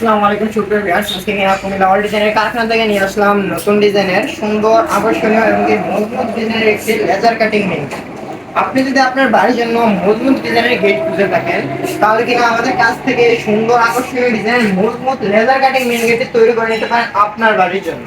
আসসালামু আলাইকুম সুপ্রিয় ভিউয়ার্স, আজকে কুমিল্লা অল ডিজাইনের কারখানা থেকে নিয়ে আসলাম নতুন ডিজাইনের সুন্দর আকর্ষণীয় এবং কি মজবুত ডিজাইনের একটি লেজার কাটিং মেইন। আপনি যদি আপনার বাড়ির জন্য মজবুত ডিজাইনের গেট খুঁজে থাকেন, তাহলে কিনা আমাদের কাছ থেকে সুন্দর আকর্ষণীয় ডিজাইনের মজবুত লেজার কাটিং মেইন গেটটি তৈরি করে নিতে পারেন আপনার বাড়ির জন্য।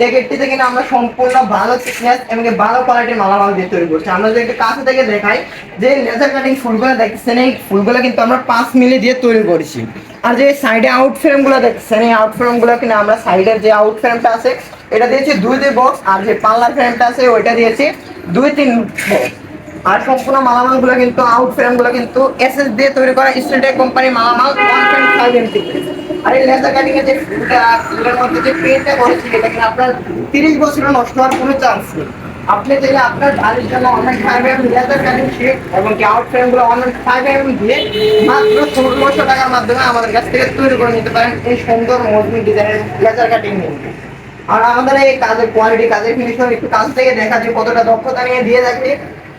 এই গেটটিতে কিনা আমরা সম্পূর্ণ ভালো থিকনেস এবং ভালো কোয়ালিটির মালামাল দিয়ে তৈরি করছি। আমরা যদি একটু কাছে থেকে দেখাই, যে লেজার কাটিং ফুলগুলো দেখছেন, এই ফুলগুলো কিন্তু আমরা 5 মিলি দিয়ে তৈরি করেছি। আর যে সাইডে আউট ফ্রেমগুলো দেখছেন, এই আউট ফ্রেমগুলো কিনা আমরা সাইডের যে আউট ফ্রেমটা আছে এটা দিয়েছি 2 বক্স, আর যে পাল্লার ফ্রেমটা আছে ওইটা দিয়েছি 2-3 বক্স। আর সম্পূর্ণ মালামালগুলো কিন্তু আউট ফ্রেমগুলো কিন্তু এসএস দিয়ে তৈরি করা স্টেটেক কোম্পানি মালামাল 1.5 এমটি। আর এই লেজার কাটিং এর যে ফুলের মধ্যে যে পেইন্টটা করেছি এটা কিন্তু আপনার 30 বছরও নষ্ট হওয়ার কোনো চান্স নেই। আপনি চাইলে আপনার বাড়ির জন্য অনেক 5 লেজার কাটিং শিট এবং কি আউট ফ্রেমগুলো অনেক 5 দিয়ে মাত্র 1600 টাকার মাধ্যমে আমাদের কাছ থেকে তৈরি করে নিতে পারেন এই সুন্দর মজবুত ডিজাইনের লেজার কাটিং নিয়ে। আর আমাদের এই কাজের কোয়ালিটি, কাজের ফিনিশিং একটু কাছ থেকে দেখা যে কতটা দক্ষতা নিয়ে দিয়ে থাকি।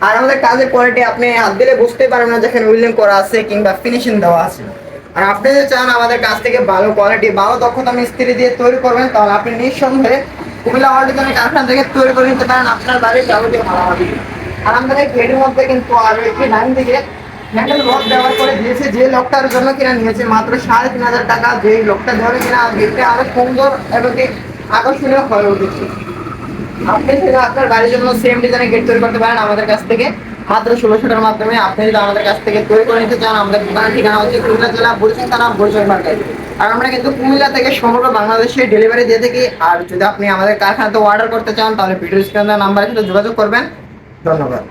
আর আমাদের কাজের কোয়ালিটি আপনি হাত দিলে বুঝতে পারবেন না যেখানে উইলিং করা আছে কিংবা ফিনিশিং দেওয়া আছে। আর আপনি যদি চান আমাদের কাছ থেকে ভালো কোয়ালিটি, ভালো দক্ষতা মিস্ত্রি দিয়ে তৈরি করবেন, তাহলে আপনি নিঃসন্দেহে কুমিল্লা অল ডিজাইনের কারখানা থেকে তৈরি করে নিতে পারেন আপনার বাড়ির যাবতীয় মালামাল। আর আমাদের এই গেটের মধ্যে কিন্তু আরো একটি লাইন থেকে হ্যান্ডেল লক ব্যবহার করে দিয়েছে, যে লকটার জন্য কিনা নিয়েছে মাত্র 3500 টাকা। যে লকটা ধরে কিনা গেটটা আরো সুন্দর এবং আকর্ষণীয় হয়ে উঠেছে। আপনি যদি আপনার বাড়ির জন্য সেম ডিজাইনের গেট তৈরি করতে পারেন আমাদের কাছ থেকে মাত্র 1600 টাকার মাধ্যমে। আপনি যদি আমাদের কাছ থেকে তৈরি করে নিতে চান, আমাদের দোকানের ঠিকানা হচ্ছে কুমিল্লা জেলা বরিশাল থানা বরিশাল মার্কেট। আর আমরা কিন্তু কুমিল্লা থেকে সমগ্র বাংলাদেশে ডেলিভারি দিয়ে থাকি। আর যদি আপনি আমাদের কারখানাতে অর্ডার করতে চান, তাহলে ভিডিও স্ক্রিনে নাম্বারের সাথে যোগাযোগ করবেন। ধন্যবাদ।